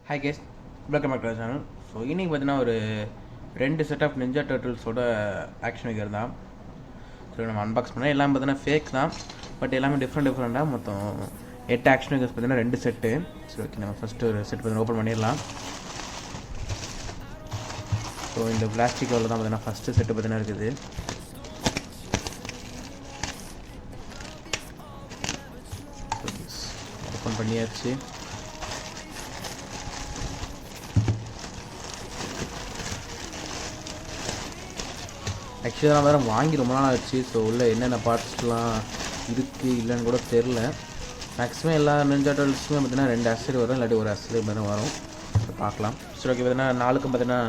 Hi guys, welcome back to channel. So இன்றைக்கி பார்த்தீங்கன்னா ஒரு 2 செட் ஆஃப் நிஞ்சா டர்ட்டில்ஸோட ஆக்ஷன் ஃபிகர் தான். ஸோ நம்ம அன்பாக்ஸ் பண்ணால் எல்லாம் பார்த்தீங்கன்னா ஃபேக் தான், பட் எல்லாமே டிஃப்ரெண்ட்டாக மொத்தம் 8 ஆக்ஷன் ஃபிகர்ஸ் பார்த்தீங்கன்னா 2 செட்டு. ஸோ ஓகே, நம்ம ஃபஸ்ட்டு ஒரு செட் பார்த்தீங்கன்னா ஓப்பன் பண்ணிடலாம். ஸோ இந்த பிளாஸ்டிக் கவரில் தான் பார்த்தீங்கன்னா ஃபஸ்ட்டு செட்டு பார்த்தீங்கன்னா இருக்குது. ஓப்பன் பண்ணியாச்சு. ஆக்சுவலாக நான் வேறு வாங்கி ரொம்ப நாள் ஆச்சு. ஸோ உள்ளே என்னென்ன பார்ட்ஸ்லாம் இருக்குது இல்லைன்னு கூட தெரில. மேக்ஸிமம் எல்லா நிஞ்சா டர்ட்டில்ஸுமே பார்த்தீங்கன்னா 2 ஆக்சரி வரும், இல்லாட்டி ஒரு ஆக்சரி மாதிரி வரும். ஸோ பார்க்கலாம். சரி ஓகே, பார்த்தீங்கன்னா 4க்கும் பார்த்தீங்கன்னா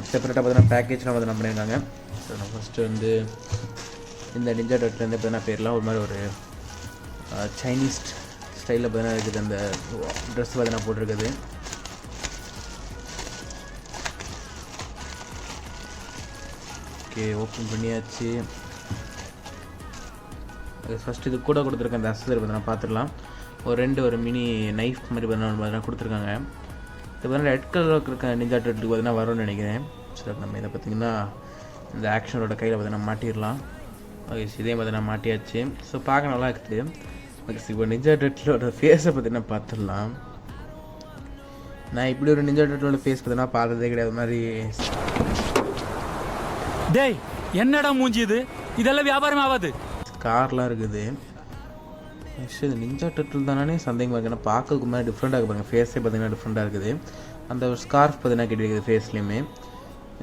செப்பரேட்டாக பார்த்தீங்கன்னா பேக்கேஜ்லாம் பார்த்தீங்கன்னா பண்ணியிருக்காங்க. ஸோ நான் ஃபஸ்ட்டு வந்து இந்த நிஞ்சா டர்ட்டில் பார்த்தீங்கன்னா பேர்லாம் ஒரு மாதிரி ஒரு சைனீஸ் ஸ்டைலில் பார்த்தீங்கன்னா இருக்குது. அந்த ட்ரெஸ் பார்த்தீங்கன்னா போட்டிருக்குது. ஓகே, ஓப்பன் பண்ணியாச்சு. ஃபஸ்ட்டு இது கூட கொடுத்துருக்க அந்த அக்சஸரி பார்த்தீங்கன்னா பார்த்துடலாம். ஒரு மினி நைஃப் மாதிரி பார்த்தீங்கன்னா கொடுத்துருக்காங்க. இது பார்த்தீங்கன்னா ரெட் கலரில் இருக்க நிஞ்சா டர்ட்டிலுக்கு பார்த்தீங்கன்னா வரும்னு நினைக்கிறேன். சரி, நம்ம இதை பார்த்திங்கன்னா இந்த ஆக்ஷனோட கையில் பார்த்தீங்கன்னா மாட்டிடலாம். ஓகே, இதே பார்த்தீங்கன்னா மாட்டியாச்சு. ஸோ பார்க்க நல்லா இருக்குது. ஓகே, இப்போ நிஞ்சா டர்ட்டிலோட ஃபேஸை பார்த்தீங்கன்னா பார்த்துடலாம். நான் இப்படி ஒரு நிஞ்சா டர்ட்டிலோட ஃபேஸ் பார்த்தீங்கன்னா பார்த்ததே கிடையாது. மாதிரி டேய், என்னடா மூஞ்சி இது? இதெல்லாம் வியாபாரம் ஆகாது. கார்லாம் இருக்குது. ஆக்சுவலி இது நிஞ்சா டர்ட்டில் தானே சந்தேகமாக இருக்குது. ஏன்னா பார்க்கறதுக்கு மாதிரி டிஃப்ரெண்ட்டாக இருக்குது. பாருங்கள், ஃபேஸே பார்த்தீங்கன்னா டிஃப்ரெண்ட்டாக இருக்குது. அந்த ஒரு ஸ்கார்ஃப் பார்த்தீங்கன்னா கிடைக்குது ஃபேஸ்லேயுமே.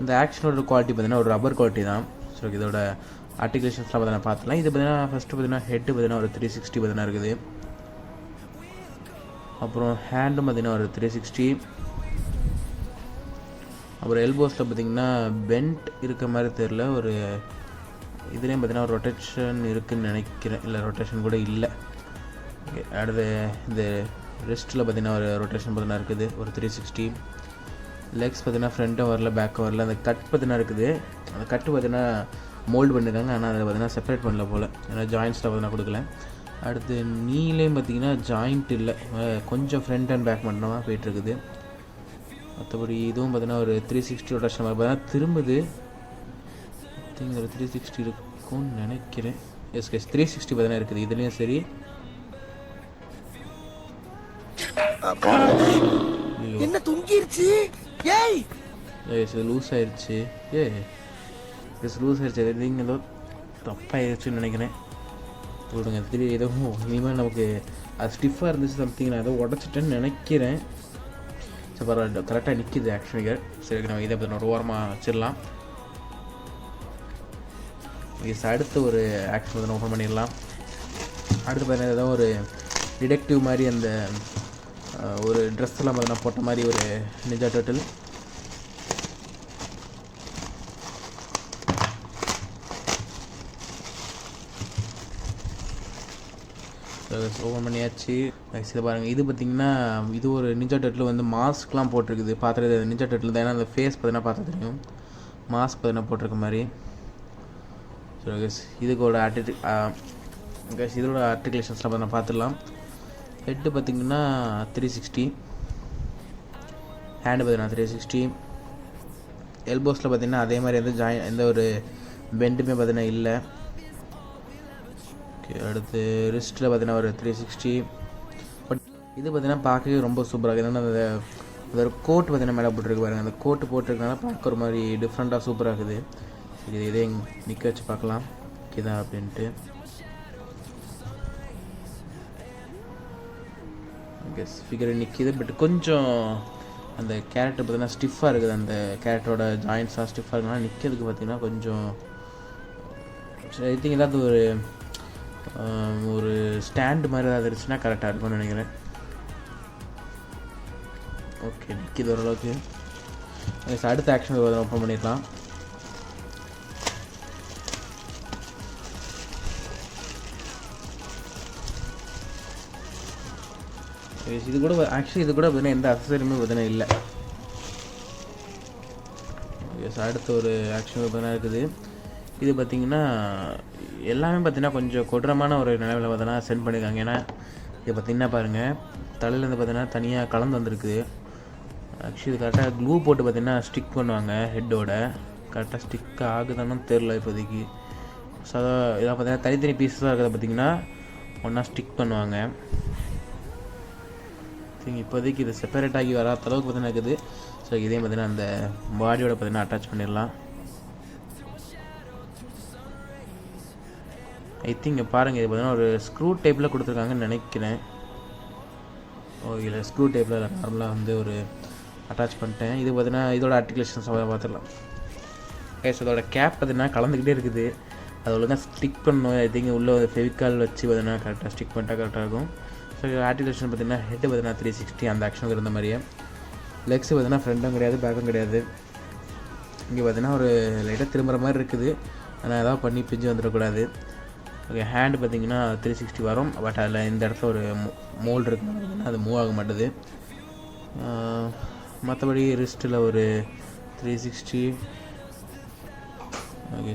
இந்த ஆக்ஷனோட குவாலிட்டி பார்த்தீங்கன்னா ஒரு ரப்பர் குவாலிட்டி தான். ஸோ இதோட ஆர்டிகுலேஷன்ஸ்லாம் பார்த்தீங்கன்னா பார்த்துலாம். இது பார்த்தீங்கன்னா ஃபஸ்ட்டு பார்த்தீங்கன்னா ஹெட்டு பார்த்தீங்கன்னா ஒரு 360 பார்த்தீங்கன்னா இருக்குது. அப்புறம் ஹேண்டும் பார்த்தீங்கன்னா ஒரு 360. அப்புறம் எல்போஸில் பார்த்திங்கன்னா பெண்ட் இருக்க மாதிரி தெரில. ஒரு இதுலேயும் பார்த்திங்கன்னா ஒரு ரொட்டேஷன் இருக்குதுன்னு நினைக்கிறேன். இல்லை, ரொட்டேஷன் கூட இல்லை. ஓகே, அடுத்து இந்த ரெஸ்ட்டில் பார்த்திங்கன்னா ஒரு ரொட்டேஷன் பார்த்திங்கன்னா இருக்குது, ஒரு 360. லெக்ஸ் பார்த்திங்கன்னா ஃப்ரண்ட்டும் வரல, பேக்கும் வரல. அந்த கட் பார்த்திங்கன்னா இருக்குது. அந்த கட்டு பார்த்திங்கன்னா மோல்டு பண்ணியிருக்காங்க, ஆனால் அதில் பார்த்திங்கன்னா செப்பரேட் பண்ணல போல். ஏன்னா ஜாயின்ஸில் பார்த்திங்கன்னா கொடுக்கல. அடுத்து நீலேயும் பார்த்திங்கன்னா ஜாயிண்ட் இல்லை, கொஞ்சம் ஃப்ரண்ட் அண்ட் பேக் மட்டும் தான் போயிட்டுருக்குது. மற்றபடி இதுவும் பார்த்தீங்கன்னா ஒரு 360 ரொட்டேஷன் மாதிரி பார்த்தீங்கன்னா திரும்புது. ஒரு 360 இருக்கும்னு நினைக்கிறேன். எஸ் 360 பார்த்தீங்கன்னா இருக்குது இதுலேயும். சரி, என்ன தொங்கிருச்சு? ஏய் எஸ் லூஸ் ஆயிடுச்சு. லூஸ் ஆயிடுச்சு. நீங்கள் ஏதோ தப்பாயிருச்சுன்னு நினைக்கிறேன். விடுங்க, எதுவும் இனிமேல் நமக்கு அது ஸ்டிஃபாக இருந்துச்சு சம்திங். நான் ஏதோ உடச்சிட்டேன்னு நினைக்கிறேன். பரவாயில்ல, கரெக்டாக நிற்கிது ஆக்ஷன் ஃபிகர். சரி, நம்ம இதை பற்றி ஒரு ஓரமாக வச்சிடலாம். அடுத்து ஒரு ஆக்ஷன் வந்து ஓப்பன் பண்ணிடலாம். அடுத்து பார்த்தீங்கன்னா ஏதோ ஒரு டிடெக்டிவ் மாதிரி அந்த ஒரு ட்ரெஸ்ஸெல்லாம் பார்த்தீங்கன்னா போட்ட மாதிரி ஒரு நிஞ்சா டர்ட்டில். ஓப்பன் பண்ணியாச்சு. இதை பாருங்கள், இது பார்த்திங்கன்னா இது ஒரு நிஞ்சா டர்ட்டில் வந்து மாஸ்க்லாம் போட்டிருக்குது. பார்த்துறது நிஞ்சா டர்ட்டில் தான். ஏன்னா அந்த ஃபேஸ் பார்த்தீங்கன்னா பார்த்தா தெரியும். மாஸ்க் பார்த்தீங்கன்னா போட்டிருக்க மாதிரி. ஸோ இதுக்கோட இதோட ஆர்டிகுலேஷன்ஸ்லாம் பார்த்தீங்கன்னா பார்த்துடலாம். ஹெட்டு பார்த்திங்கன்னா 360, ஹேண்டு பார்த்தீங்கன்னா 360. எல்போஸில் பார்த்திங்கன்னா அதே மாதிரி எந்த ஒரு பெண்டுமே பார்த்தீங்கன்னா இல்லை. அடுத்து ரிஸ்ட்டில் பார்த்தீங்கன்னா ஒரு 360. பட் இது பார்த்தீங்கன்னா பார்க்கவே ரொம்ப சூப்பராக இருக்குது. ஏன்னா அந்த ஒரு கோட் பார்த்தீங்கன்னா மேலே போட்டிருக்கு பாருங்கள். அந்த கோட்டு போட்டிருக்கனால பார்க்க ஒரு மாதிரி டிஃப்ரெண்ட்டாக சூப்பராக இருக்குது. சரி, இதே நிற்க வச்சு பார்க்கலாம் ஓகேதா அப்படின்ட்டு. கெஸ் ஃபிகர் நிற்கிது. பட் கொஞ்சம் அந்த கேரக்டர் பார்த்தீங்கன்னா ஸ்டிஃபாக இருக்குது. அந்த கேரக்டரோட ஜாயின்ஸாக ஸ்டிஃபாக இருக்குன்னா நிற்கிறதுக்கு பார்த்திங்கன்னா கொஞ்சம் ஐ திங்க் ஏதாவது ஒரு ஸ்டாண்டு மாதிரி ஏதாவது இருந்துச்சுன்னா கரெக்டாக இருக்கும்னு நினைக்கிறேன். ஓகே, நிற்கிது ஓரளவுக்கு. அடுத்த ஆக்ஷன் ஓப்பன் பண்ணிடலாம். இது கூட ஆக்சுவலி இது கூட பார்த்தீங்கன்னா எந்த அக்சஸரியுமே பார்த்தீங்கன்னா இல்லை. அடுத்த ஒரு ஆக்ஷன் பார்த்தீங்கன்னா இருக்குது. இது பார்த்திங்கன்னா எல்லாமே பார்த்திங்கன்னா கொஞ்சம் கொடூரமான ஒரு நிலவில் பார்த்தீங்கன்னா சென்ட் பண்ணியிருக்காங்க. ஏன்னா இது பார்த்திங்கன்னா பாருங்கள், தலையிலேருந்து பார்த்தீங்கன்னா தனியாக கலந்து வந்திருக்கு. ஆக்சுவலி இது கரெக்டாக க்ளூ போட்டு பார்த்தீங்கன்னா ஸ்டிக் பண்ணுவாங்க ஹெட்டோட. கரெக்டாக ஸ்டிக் ஆகுதானு தெரில இப்போதைக்கு. ஸோ அதான் இதெல்லாம் பார்த்தீங்கன்னா தனித்தனி பீஸஸாக இருக்கிறத பார்த்தீங்கன்னா ஒன்றா ஸ்டிக் பண்ணுவாங்க. இப்போதைக்கு இது செப்பரேட் ஆகி வராத அளவுக்கு பார்த்தீங்கன்னா இருக்குது. ஸோ இதே பார்த்தீங்கன்னா அந்த பாடியோட பார்த்தீங்கன்னா அட்டாச் பண்ணிடலாம். ஐ திங்க் பாருங்கள், இது பார்த்தீங்கன்னா ஒரு ஸ்க்ரூ டைப்பில் கொடுத்துருக்காங்கன்னு நினைக்கிறேன். இல்லை ஸ்க்ரூ டைப்பில் நார்மலாக வந்து ஒரு அட்டாச் பண்ணிட்டேன். இது பார்த்தீங்கன்னா இதோட ஆர்டிகுலேஷன்ஸ் பார்த்துடலாம். ஸோ இதோட கேப் பார்த்தீங்கன்னா கலந்துக்கிட்டே இருக்குது. அது ஒழுங்காக ஸ்டிக் பண்ணணும். ஐ திங்க் உள்ளே ஃபெவிகால் வச்சு பார்த்தீங்கன்னா கரெக்டாக ஸ்டிக் பண்ணிட்டா கரெக்டாக இருக்கும். ஸோ ஆர்டிகுலேஷன் பார்த்தீங்கன்னா ஹெட்டு பார்த்தீங்கன்னா 360 அந்த ஆக்ஷனுக்கு இருந்த மாதிரியே. லெக்ஸு பார்த்தீங்கன்னா ஃப்ரண்ட்டும் கிடையாது பேக்கும் கிடையாது. இங்கே பார்த்தீங்கன்னா ஒரு லைட்டாக திரும்புகிற மாதிரி இருக்குது. ஆனால் ஏதாவது பண்ணி பிஞ்சு வந்துடக்கூடாது. ஓகே, ஹேண்டு பார்த்தீங்கன்னா 360 வரும். பட் அதில் இந்த இடத்துல ஒரு மோல்டு இருக்குது, அது மூவ் ஆக மாட்டுது. மற்றபடி ரிஸ்ட்டில் ஒரு 360. ஓகே,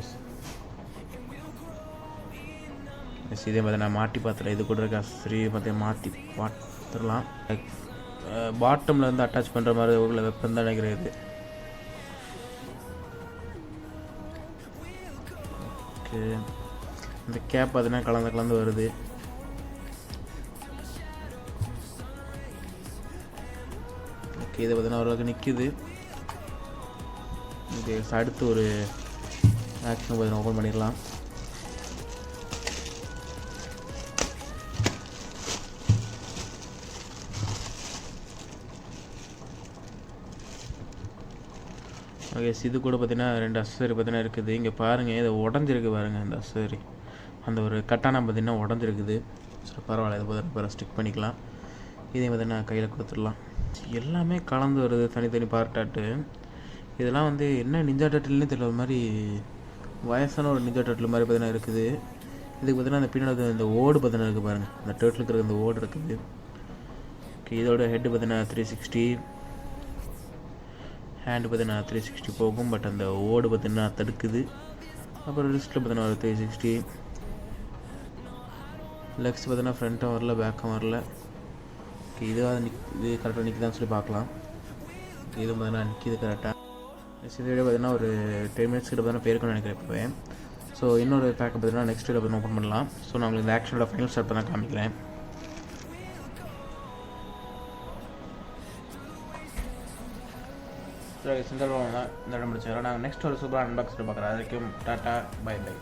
இதே மாதிரி நான் மாட்டி பார்த்துல இது கூட இருக்க சரி பார்த்தீங்கன்னா மாற்றி பார்த்துடலாம். பாட்டமில் வந்து அட்டாச் பண்ணுற மாதிரி உள்ள வெப்பம் தான் நினைக்கிறது. ஓகே, இந்த கேப் பார்த்தீங்கன்னா கலந்து வருது. ஓகே, இதை பார்த்தீங்கன்னா ஓரளவுக்கு நிற்கிது. ஓகே, அடுத்து ஒரு ஆக்ஷன் பார்த்தீங்கன்னா ஓப்பன் பண்ணிடலாம். ஓகே, இது கூட பார்த்தீங்கன்னா 2 அக்சசரி பார்த்தீங்கன்னா இருக்குது. இங்கே பாருங்கள், இதை உடஞ்சிருக்கு பாருங்கள். அந்த அக்சசரி அந்த ஒரு கட்டானா பார்த்தீங்கன்னா உடஞ்சிருக்குது. ஸோ பரவாயில்ல, இதை பார்த்தீங்கன்னா ஸ்டிக் பண்ணிக்கலாம். இதையும் பார்த்தீங்கன்னா கையில் கொடுத்துடலாம். எல்லாமே கலந்து வருது தனித்தனி பார்ட்டாட்டு. இதெல்லாம் வந்து என்ன நிஞ்சா டர்ட்டில்னே தெரியல, ஒரு மாதிரி வயசான ஒரு நிஞ்சா டர்ட்டில் மாதிரி பார்த்தீங்கன்னா இருக்குது. இதுக்கு பார்த்தீங்கன்னா அந்த பின்னாடி இந்த ஓடு பார்த்தீங்கன்னா இருக்குது பாருங்கள். அந்த டர்ட்டிலுக்கு இருக்கிற இந்த ஓடு இருக்குது. ஓகே, இதோட ஹெட்டு பார்த்தீங்கன்னா 360. ஹேண்டு பார்த்தீங்கன்னா 360 போகும். பட் அந்த ஓடு பார்த்தீங்கன்னா தடுக்குது. அப்புறம் ரிஸ்ட்டில் பார்த்தீங்கன்னா ஒரு 360. லெக்ஸ் பார்த்தீங்கன்னா ஃப்ரண்ட்டும் வரல பேக்கும் வரல. ஓகே, இது கரெக்டாக நிற்கிதான்னு சொல்லி பார்க்கலாம். இது பார்த்தீங்கன்னா நிற்கிது கரெக்டாக. இது வீடியோ பார்த்தீங்கன்னா ஒரு 10 minutes கிட்ட பார்த்தீங்கன்னா பேருக்குன்னு நினைக்கிறேன் இப்போவே. ஸோ இன்னொரு பேக்கை பார்த்தீங்கன்னா நெக்ஸ்ட் வீடியோ பார்த்தீங்கன்னா ஓப்பன் பண்ணலாம். ஸோ நான் உங்களுக்கு இந்த ஆக்ஷனோட ஃபைனல் ஸ்டார்ட் பண்ண காமிக்கிறேன். இந்த இடம் முடிச்சாங்க. நாங்கள் நெக்ஸ்ட் ஒரு சூப்பராக அன்பாக்ஸ் பார்க்குறேன். அதுக்கும் டாட்டா பை பை.